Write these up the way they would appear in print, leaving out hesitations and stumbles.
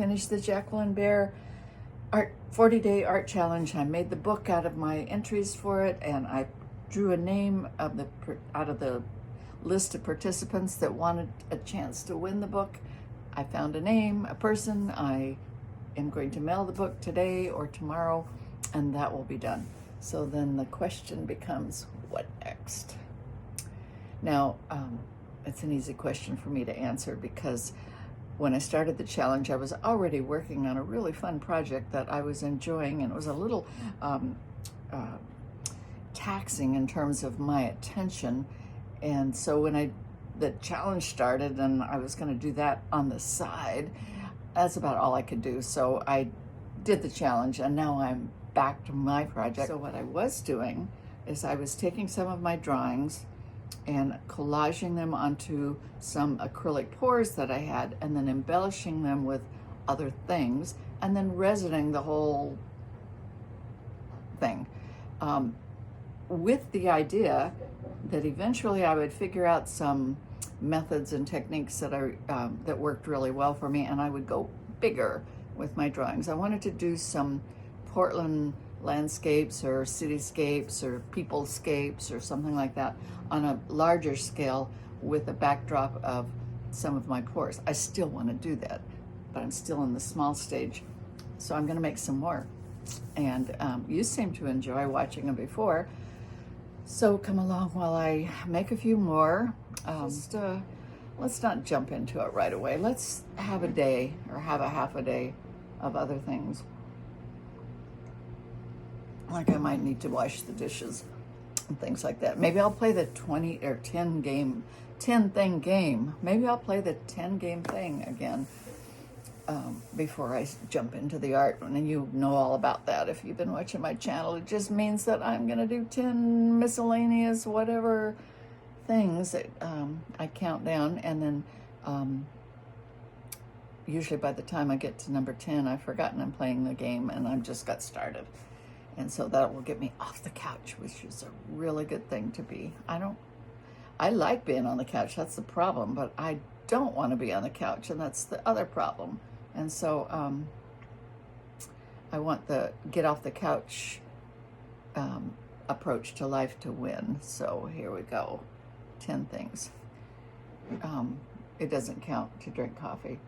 finished the Jacqueline Bear 40-day art challenge. I made the book out of my entries for it, and I drew a name out of the list of participants that wanted a chance to win the book. I found a name, a person. I am going to mail the book today or tomorrow, and that will be done. So then the question becomes, what next? Now, it's an easy question for me to answer because when I started the challenge, I was already working on a really fun project that I was enjoying, and it was a little taxing in terms of my attention. And so when the challenge started and I was going to do that on the side, that's about all I could do. So I did the challenge, and now I'm back to my project. So what I was doing is I was taking some of my drawings and collaging them onto some acrylic pours that I had, and then embellishing them with other things, and then resining the whole thing, with the idea that eventually I would figure out some methods and techniques that worked really well for me, and I would go bigger with my drawings. I wanted to do some Portland landscapes or cityscapes or peoplescapes or something like that on a larger scale with a backdrop of some of my pours. I still want to do that, but I'm still in the small stage. So I'm going to make some more. And you seem to enjoy watching them before. So come along while I make a few more. Let's not jump into it right away. Let's have a day or have a half a day of other things. Like I might need to wash the dishes and things like that. Maybe I'll play the 10 thing game. Maybe I'll play the 10 game thing again before I jump into the art. And you know all about that if you've been watching my channel. It just means that I'm gonna do 10 miscellaneous whatever things that I count down, and then usually by the time I get to number 10, I've forgotten I'm playing the game and I've just got started. And so that will get me off the couch, which is a really good thing to be. I like being on the couch, that's the problem, but I don't want to be on the couch, and that's the other problem. And so I want the get off the couch approach to life to win. So here we go, 10 things. It doesn't count to drink coffee.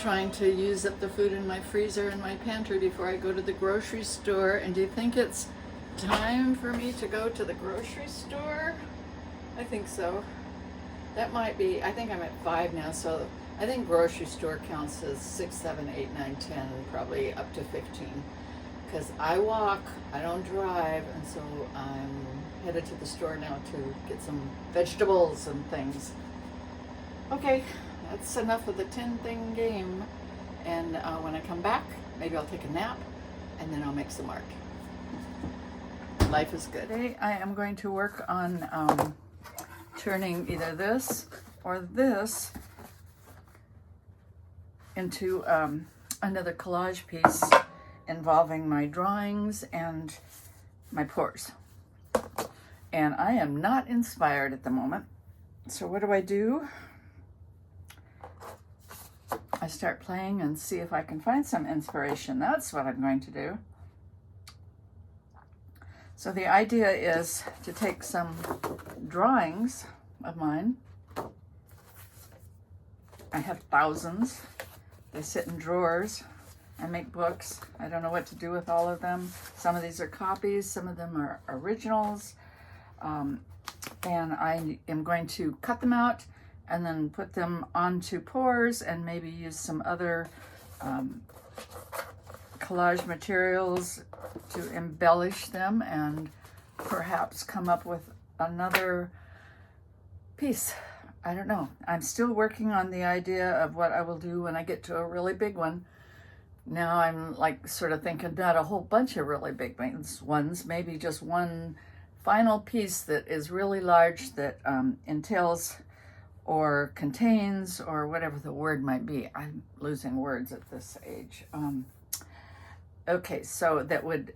Trying to use up the food in my freezer and my pantry before I go to the grocery store. And do you think it's time for me to go to the grocery store? I think so. That might be, I think I'm at 5 now, so I think grocery store counts as 6, 7, 8, 9, 10, and probably up to 15. Because I walk, I don't drive, and so I'm headed to the store now to get some vegetables and things. Okay. That's enough of the 10 thing game, and when I come back, maybe I'll take a nap, and then I'll make some art. Life is good. Today I am going to work on turning either this or this into another collage piece involving my drawings and my pours. And I am not inspired at the moment, so what do? I start playing and see if I can find some inspiration. That's what I'm going to do. So the idea is to take some drawings of mine. I have thousands. They sit in drawers. I make books. I don't know what to do with all of them. Some of these are copies, some of them are originals. And I am going to cut them out and then put them onto pours and maybe use some other collage materials to embellish them and perhaps come up with another piece. I don't know. I'm still working on the idea of what I will do when I get to a really big one. Now I'm like sort of thinking not a whole bunch of really big ones, maybe just one final piece that is really large that entails or contains or whatever the word might be. I'm losing words at this age. Okay, so that would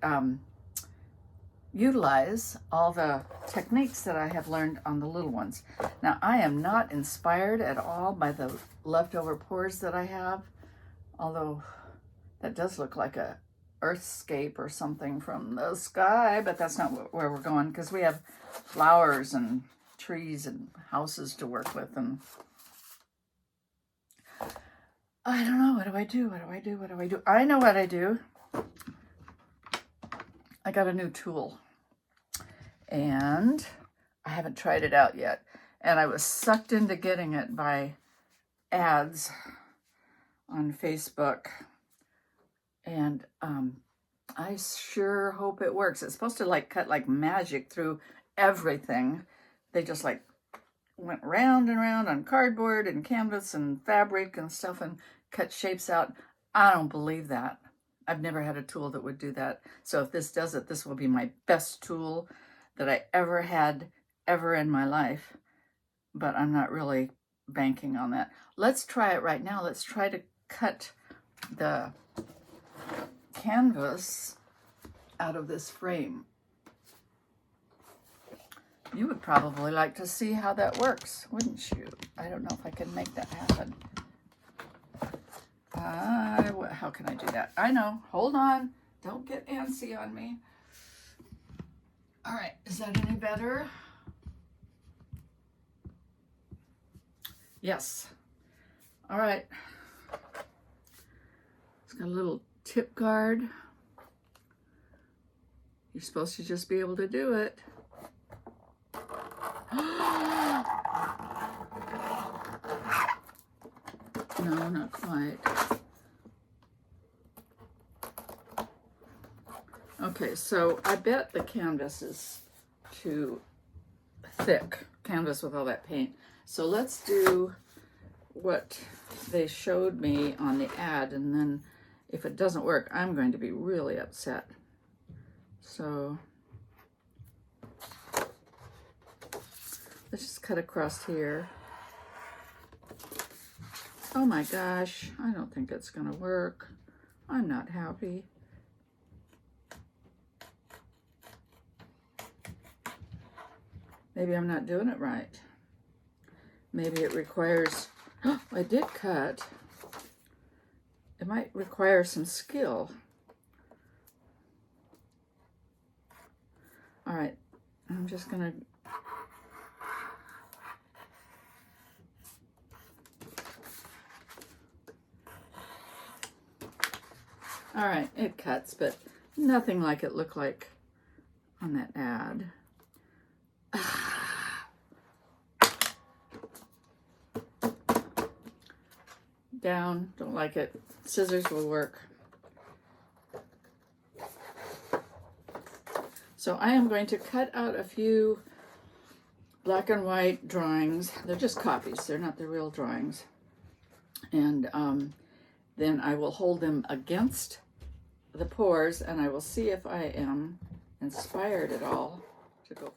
utilize all the techniques that I have learned on the little ones. Now, I am not inspired at all by the leftover pours that I have, although that does look like a earthscape or something from the sky, but that's not where we're going, because we have flowers and trees and houses to work with, and I don't know. What do I do? What do I do? What do I do? I know what I do. I got a new tool, and I haven't tried it out yet, and I was sucked into getting it by ads on Facebook, and I sure hope it works. It's supposed to like cut like magic through everything. They just like went round and round on cardboard and canvas and fabric and stuff and cut shapes out. I don't believe that. I've never had a tool that would do that. So if this does it, this will be my best tool that I ever had ever in my life. But I'm not really banking on that. Let's try it right now. Let's try to cut the canvas out of this frame. You would probably like to see how that works, wouldn't you? I don't know if I can make that happen. How can I do that? I know. Hold on. Don't get antsy on me. All right. Is that any better? Yes. All right. It's got a little tip guard. You're supposed to just be able to do it. No, not quite. Okay, so I bet the canvas is too thick, canvas with all that paint. So let's do what they showed me on the ad, and then if it doesn't work, I'm going to be really upset. So let's just cut across here. Oh my gosh, I don't think it's gonna work. I'm not happy. Maybe I'm not doing it right. Maybe it requires, oh, I did cut. It might require some skill. All right, I'm just gonna all right, it cuts, but nothing like it looked like on that ad. Down, don't like it. Scissors will work. So I am going to cut out a few black and white drawings. They're just copies. They're not the real drawings. And then I will hold them against the pours, and I will see if I am inspired at all to go